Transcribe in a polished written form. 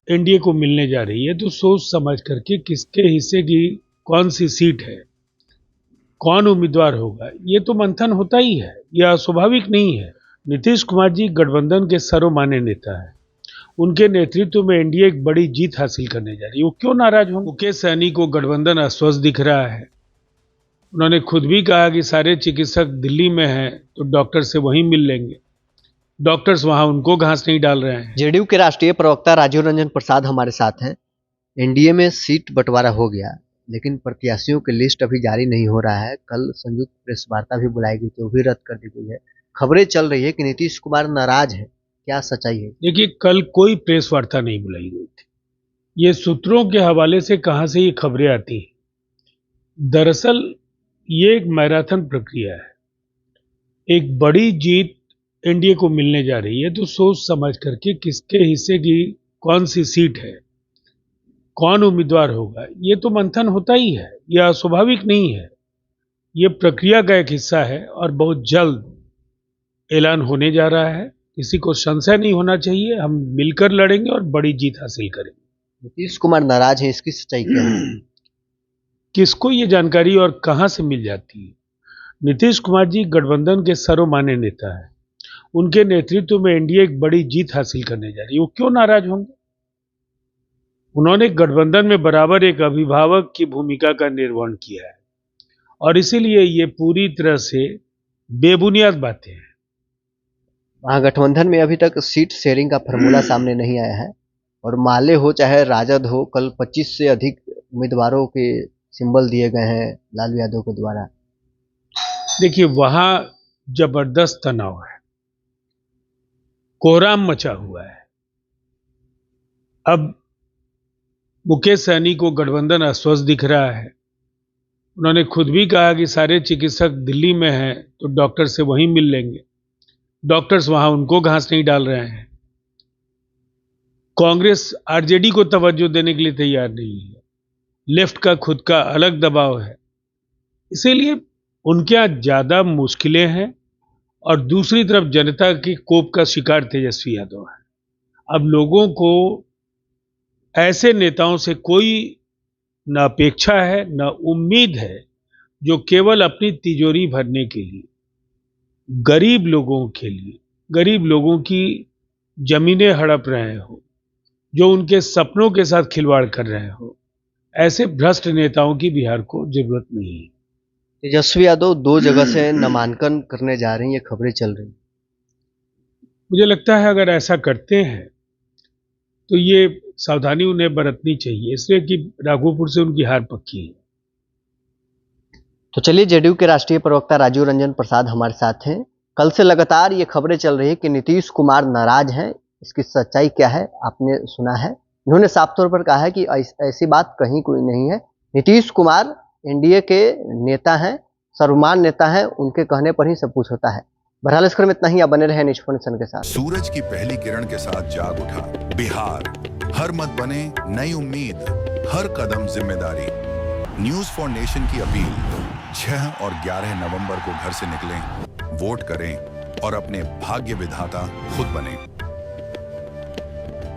NDA को मिलने जा रही है तो सोच समझ करके किसके हिस्से की कौन सी सीट है, कौन उम्मीदवार होगा, ये तो मंथन होता ही है। यह अस्वाभाविक नहीं है। नीतीश कुमार जी गठबंधन के सर्वमान्य नेता है। उनके नेतृत्व में एनडीए एक बड़ी जीत हासिल करने जा रही है। वो क्यों नाराज होंगे? मुकेश सहनी को गठबंधन अस्वस्थ दिख रहा है। उन्होंने खुद भी कहा कि सारे चिकित्सक दिल्ली में हैं तो डॉक्टर से वहीं मिल लेंगे। डॉक्टर्स वहां उनको घास नहीं डाल रहे हैं। जेडीयू के राष्ट्रीय प्रवक्ता राजीव रंजन प्रसाद हमारे साथ हैं। एनडीए में सीट बंटवारा हो गया, लेकिन प्रत्याशियों की लिस्ट अभी जारी नहीं हो रहा है। कल संयुक्त प्रेस वार्ता भी बुलाई गई थी, वो भी रद्द कर दी गई है। खबरें चल रही है कि नीतीश कुमार नाराज है, क्या सच्चाई है? देखिए, कल कोई प्रेस वार्ता नहीं बुलाई गई थी। ये सूत्रों के हवाले से कहां से ये खबरें आती हैं? दरअसल ये एक मैराथन प्रक्रिया है। एक बड़ी जीत एनडीए को मिलने जा रही है तो सोच समझ करके किसके हिस्से की कौन सी सीट है, कौन उम्मीदवार होगा, ये तो मंथन होता ही है। यह अस्वाभाविक नहीं है। ये प्रक्रिया का एक हिस्सा है और बहुत जल्द ऐलान होने जा रहा है। किसी को संशय नहीं होना चाहिए। हम मिलकर लड़ेंगे और बड़ी जीत हासिल करेंगे। नीतीश कुमार नाराज है, इसकी सच्चाई क्या है? किसको ये जानकारी और कहां से मिल जाती है? नीतीश कुमार जी गठबंधन के सर्वमान्य नेता है। उनके नेतृत्व में एनडीए एक बड़ी जीत हासिल करने जा रही है। वो क्यों नाराज होंगे? उन्होंने गठबंधन में बराबर एक अभिभावक की भूमिका का निर्वहन किया है और इसीलिए ये पूरी तरह से बेबुनियाद बातें हैं। महागठबंधन में अभी तक सीट शेयरिंग का फॉर्मूला सामने नहीं आया है और माले हो चाहे राजद हो, कल 25 से अधिक उम्मीदवारों के सिंबल दिए गए हैं लालू यादव के द्वारा। देखिए, वहां जबरदस्त तनाव है, कोहराम मचा हुआ है। अब मुकेश सहनी को गठबंधन अस्वस्थ दिख रहा है। उन्होंने खुद भी कहा कि सारे चिकित्सक दिल्ली में हैं तो डॉक्टर से वहीं मिल लेंगे। डॉक्टर्स वहां उनको घास नहीं डाल रहे हैं। कांग्रेस आरजेडी को तवज्जो देने के लिए तैयार नहीं है। लेफ्ट का खुद का अलग दबाव है, इसीलिए उनके यहां ज्यादा मुश्किलें हैं। और दूसरी तरफ जनता की कोप का शिकार तेजस्वी यादव है। अब लोगों को ऐसे नेताओं से कोई न अपेक्षा है न उम्मीद है जो केवल अपनी तिजोरी भरने के लिए, गरीब लोगों के लिए, गरीब लोगों की जमीनें हड़प रहे हो, जो उनके सपनों के साथ खिलवाड़ कर रहे हो। ऐसे भ्रष्ट नेताओं की बिहार को जरूरत नहीं है। तेजस्वी यादव 2 जगह से नामांकन करने जा रही हैं, ये खबरें चल रही हैं। मुझे लगता है अगर ऐसा करते हैं तो ये सावधानी उन्हें बरतनी चाहिए, इसलिए कि राघोपुर से उनकी हार पक्की है। तो चलिए, जेडीयू के राष्ट्रीय प्रवक्ता राजीव रंजन प्रसाद हमारे साथ हैं। कल से लगातार ये खबरें चल रही है कि नीतीश कुमार नाराज हैं, इसकी सच्चाई क्या है आपने सुना है। उन्होंने साफ तौर पर कहा है कि ऐसी बात कहीं कोई नहीं है। नीतीश कुमार एनडीए के नेता हैं, सर्वमान्य नेता हैं, उनके कहने पर ही सब कुछ होता है। बहरहाल इस क्रम में इतना ही। आप बने रहे न्यूज़ के साथ। सूरज की पहली किरण के साथ जाग उठा बिहार, हर मत बने नई उम्मीद, हर कदम जिम्मेदारी। न्यूज फॉर नेशन की अपील, 6 और 11 नवंबर को घर से निकलें, वोट करें और अपने भाग्य विधाता खुद बने।